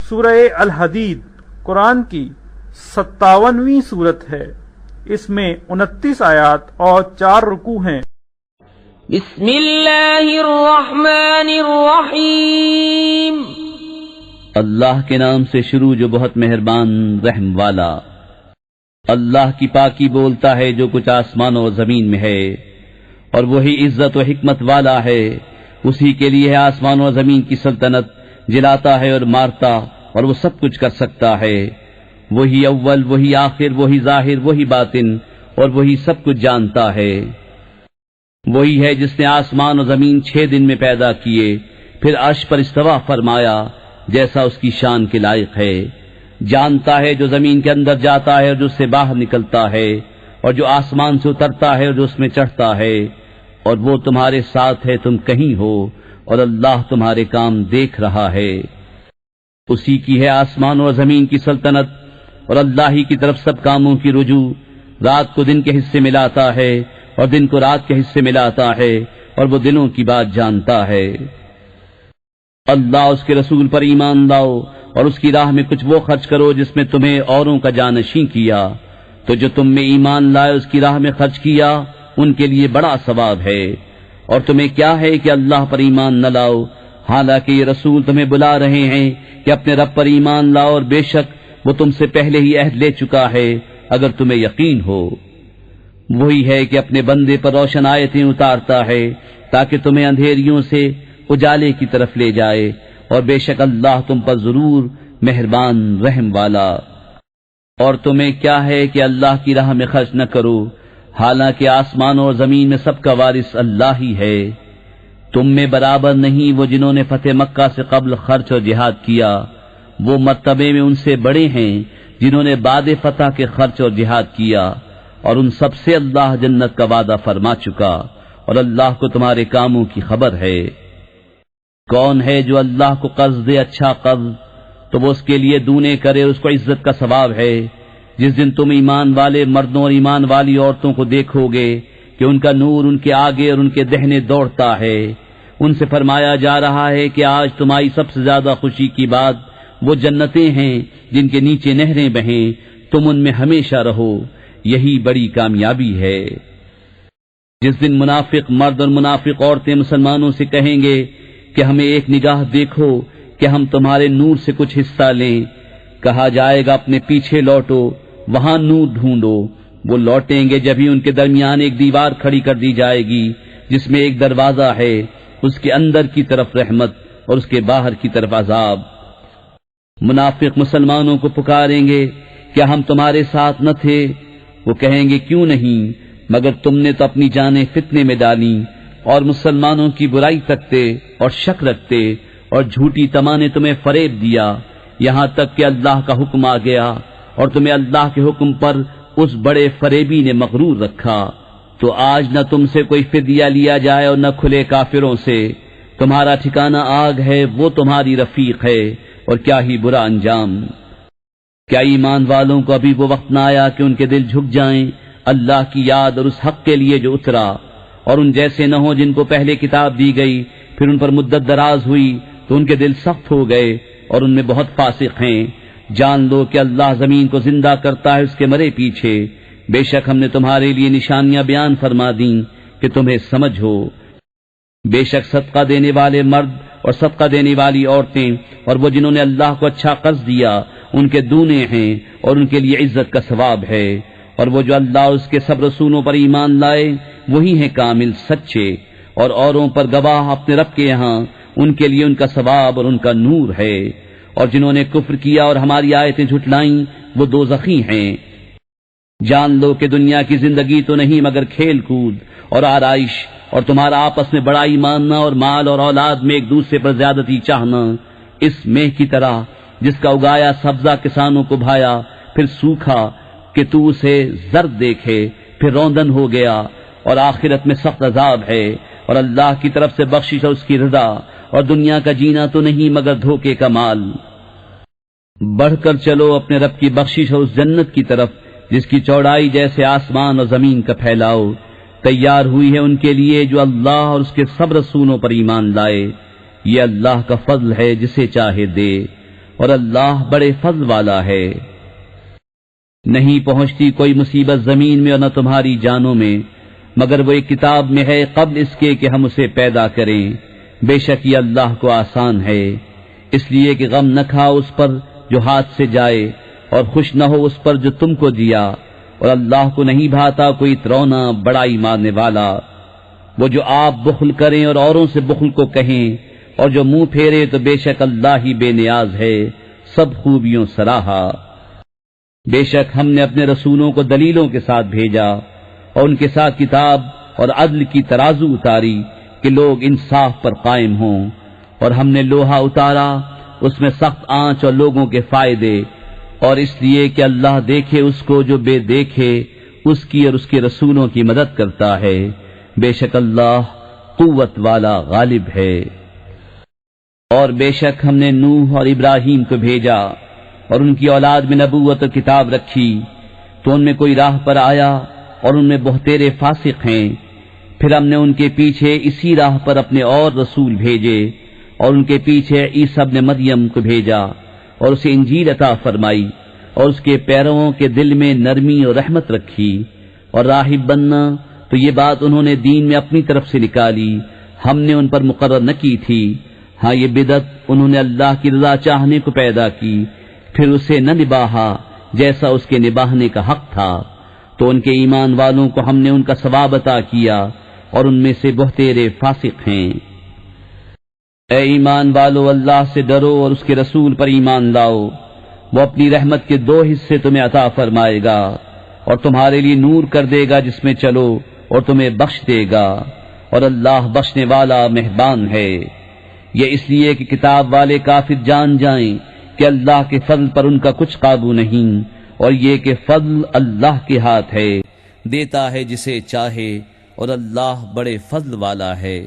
سورہ الحدید قرآن کی 57ویں سورت ہے۔ اس میں 29 آیات اور 4 رکوع ہیں۔ بسم اللہ الرحمن الرحیم۔ اللہ کے نام سے شروع جو بہت مہربان رحم والا۔ اللہ کی پاکی بولتا ہے جو کچھ آسمان و زمین میں ہے، اور وہی عزت و حکمت والا ہے۔ اسی کے لیے ہے آسمان و زمین کی سلطنت، جلاتا ہے اور مارتا، اور وہ سب کچھ کر سکتا ہے۔ وہی اول، وہی آخر، وہی ظاہر، وہی باطن، اور وہی سب کچھ جانتا ہے۔ وہی ہے جس نے آسمان و زمین 6 دن میں پیدا کیے، پھر عرش پر استوا فرمایا جیسا اس کی شان کے لائق ہے۔ جانتا ہے جو زمین کے اندر جاتا ہے اور جو اس سے باہر نکلتا ہے، اور جو آسمان سے اترتا ہے اور جو اس میں چڑھتا ہے، اور وہ تمہارے ساتھ ہے تم کہیں ہو، اور اللہ تمہارے کام دیکھ رہا ہے۔ اسی کی ہے آسمان اور زمین کی سلطنت، اور اللہ ہی کی طرف سب کاموں کی رجوع۔ رات کو دن کے حصے میں لاتا ہے، اور دن کو رات کے حصے میں لاتا ہے، اور وہ دنوں کی بات جانتا ہے۔ اللہ اس کے رسول پر ایمان لاؤ، اور اس کی راہ میں کچھ وہ خرچ کرو جس میں تمہیں اوروں کا جانشین کیا، تو جو تم میں ایمان لائے اس کی راہ میں خرچ کیا ان کے لیے بڑا ثواب ہے۔ اور تمہیں کیا ہے کہ اللہ پر ایمان نہ لاؤ، حالانکہ یہ رسول تمہیں بلا رہے ہیں کہ اپنے رب پر ایمان لاؤ، اور بے شک وہ تم سے پہلے ہی عہد لے چکا ہے اگر تمہیں یقین ہو۔ وہی ہے کہ اپنے بندے پر روشن آیتیں اتارتا ہے تاکہ تمہیں اندھیریوں سے اجالے کی طرف لے جائے، اور بے شک اللہ تم پر ضرور مہربان رحم والا۔ اور تمہیں کیا ہے کہ اللہ کی راہ میں خرچ نہ کرو، حالانکہ آسمان اور زمین میں سب کا وارث اللہ ہی ہے۔ تم میں برابر نہیں وہ جنہوں نے فتح مکہ سے قبل خرچ اور جہاد کیا، وہ مرتبے میں ان سے بڑے ہیں جنہوں نے بعد فتح کے خرچ اور جہاد کیا، اور ان سب سے اللہ جنت کا وعدہ فرما چکا، اور اللہ کو تمہارے کاموں کی خبر ہے۔ کون ہے جو اللہ کو قرض دے اچھا قرض تو وہ اس کے لیے دونے کرے، اس کو عزت کا ثواب ہے۔ جس دن تم ایمان والے مردوں اور ایمان والی عورتوں کو دیکھو گے کہ ان کا نور ان کے آگے اور ان کے دہنے دوڑتا ہے، ان سے فرمایا جا رہا ہے کہ آج تمہاری سب سے زیادہ خوشی کی بات وہ جنتیں ہیں جن کے نیچے نہریں بہیں، تم ان میں ہمیشہ رہو، یہی بڑی کامیابی ہے۔ جس دن منافق مرد اور منافق عورتیں مسلمانوں سے کہیں گے کہ ہمیں ایک نگاہ دیکھو کہ ہم تمہارے نور سے کچھ حصہ لیں، کہا جائے گا اپنے پیچھے لوٹو، وہاں نور ڈھونڈو۔ وہ لوٹیں گے جبھی ان کے درمیان ایک دیوار کھڑی کر دی جائے گی جس میں ایک دروازہ ہے، اس کے اندر کی طرف رحمت اور اس کے باہر کی طرف عذاب۔ منافق مسلمانوں کو پکاریں گے کیا ہم تمہارے ساتھ نہ تھے؟ وہ کہیں گے کیوں نہیں، مگر تم نے تو اپنی جانیں فتنے میں ڈالی، اور مسلمانوں کی برائی تکتے اور شک رکھتے، اور جھوٹی تما نے تمہیں فریب دیا، یہاں تک کہ اللہ کا حکم آ گیا اور تمہیں اللہ کے حکم پر اس بڑے فریبی نے مغرور رکھا۔ تو آج نہ تم سے کوئی فدیہ لیا جائے اور نہ کھلے کافروں سے، تمہارا ٹھکانہ آگ ہے، وہ تمہاری رفیق ہے، اور کیا ہی برا انجام۔ کیا ایمان والوں کو ابھی وہ وقت نہ آیا کہ ان کے دل جھک جائیں اللہ کی یاد اور اس حق کے لیے جو اترا، اور ان جیسے نہ ہوں جن کو پہلے کتاب دی گئی پھر ان پر مدت دراز ہوئی تو ان کے دل سخت ہو گئے اور ان میں بہت فاسق ہیں۔ جان لو کہ اللہ زمین کو زندہ کرتا ہے اس کے مرے پیچھے، بے شک ہم نے تمہارے لیے نشانیاں بیان فرما دیں کہ تمہیں سمجھ ہو۔ بے شک صدقہ دینے والے مرد اور صدقہ دینے والی عورتیں اور وہ جنہوں نے اللہ کو اچھا قرض دیا ان کے دونے ہیں، اور ان کے لیے عزت کا ثواب ہے۔ اور وہ جو اللہ اور اس کے سب رسولوں پر ایمان لائے وہی ہیں کامل سچے، اور اوروں پر گواہ اپنے رب کے یہاں، ان کے لیے ان کا ثواب اور ان کا نور ہے۔ اور جنہوں نے کفر کیا اور ہماری آیتیں جھٹلائیں وہ دوزخی ہیں۔ جان لو کہ دنیا کی زندگی تو نہیں مگر کھیل کود اور آرائش، اور تمہارا آپس میں بڑائی ماننا اور مال اور اولاد میں ایک دوسرے پر زیادتی چاہنا، اس میہ کی طرح جس کا اگایا سبزہ کسانوں کو بھایا پھر سوکھا کہ تو اسے زرد دیکھے پھر روندن ہو گیا، اور آخرت میں سخت عذاب ہے، اور اللہ کی طرف سے بخشش اور اس کی رضا، اور دنیا کا جینا تو نہیں مگر دھوکے کا مال۔ بڑھ کر چلو اپنے رب کی بخشش اور اس جنت کی طرف جس کی چوڑائی جیسے آسمان اور زمین کا پھیلاؤ، تیار ہوئی ہے ان کے لیے جو اللہ اور اس کے سب رسولوں پر ایمان لائے۔ یہ اللہ کا فضل ہے جسے چاہے دے، اور اللہ بڑے فضل والا ہے۔ نہیں پہنچتی کوئی مصیبت زمین میں اور نہ تمہاری جانوں میں مگر وہ ایک کتاب میں ہے قبل اس کے کہ ہم اسے پیدا کریں، بے شک یہ اللہ کو آسان ہے۔ اس لیے کہ غم نہ کھاؤ اس پر جو ہاتھ سے جائے اور خوش نہ ہو اس پر جو تم کو دیا، اور اللہ کو نہیں بھاتا کوئی ترونا بڑائی مارنے والا۔ وہ جو آپ بخل کریں اور اوروں سے بخل کو کہیں اور جو منہ پھیرے تو بے شک اللہ ہی بے نیاز ہے، سب خوبیوں سراہا۔ بے شک ہم نے اپنے رسولوں کو دلیلوں کے ساتھ بھیجا اور ان کے ساتھ کتاب اور عدل کی ترازو اتاری کہ لوگ انصاف پر قائم ہوں، اور ہم نے لوہا اتارا اس میں سخت آنچ اور لوگوں کے فائدے، اور اس لیے کہ اللہ دیکھے اس کو جو بے دیکھے اس کی اور اس کے رسولوں کی مدد کرتا ہے، بے شک اللہ قوت والا غالب ہے۔ اور بے شک ہم نے نوح اور ابراہیم کو بھیجا اور ان کی اولاد میں نبوت و کتاب رکھی، تو ان میں کوئی راہ پر آیا اور ان میں بہتیرے فاسق ہیں، پھر ہم نے ان کے پیچھے اسی راہ پر اپنے اور رسول بھیجے، اور ان کے پیچھے عیسیٰ ابن مریم کو بھیجا اور اسے انجیل عطا فرمائی، اور اس کے پیرووں کے دل میں نرمی اور رحمت رکھی، اور راہب بننا تو یہ بات انہوں نے دین میں اپنی طرف سے نکالی، ہم نے ان پر مقرر نہ کی تھی۔ ہاں یہ بدعت انہوں نے اللہ کی رضا چاہنے کو پیدا کی، پھر اسے نہ نباہا جیسا اس کے نباہنے کا حق تھا، تو ان کے ایمان والوں کو ہم نے ان کا ثواب عطا کیا، اور ان میں سے بہتیرے فاسق ہیں۔ اے ایمان والو، اللہ سے ڈرو اور اس کے رسول پر ایمان لاؤ، وہ اپنی رحمت کے 2 حصے تمہیں عطا فرمائے گا، اور تمہارے لیے نور کر دے گا جس میں چلو، اور تمہیں بخش دے گا، اور اللہ بخشنے والا مہربان ہے۔ یہ اس لیے کہ کتاب والے کافر جان جائیں کہ اللہ کے فضل پر ان کا کچھ قابو نہیں، اور یہ کہ فضل اللہ کے ہاتھ ہے، دیتا ہے جسے چاہے، اور اللہ بڑے فضل والا ہے۔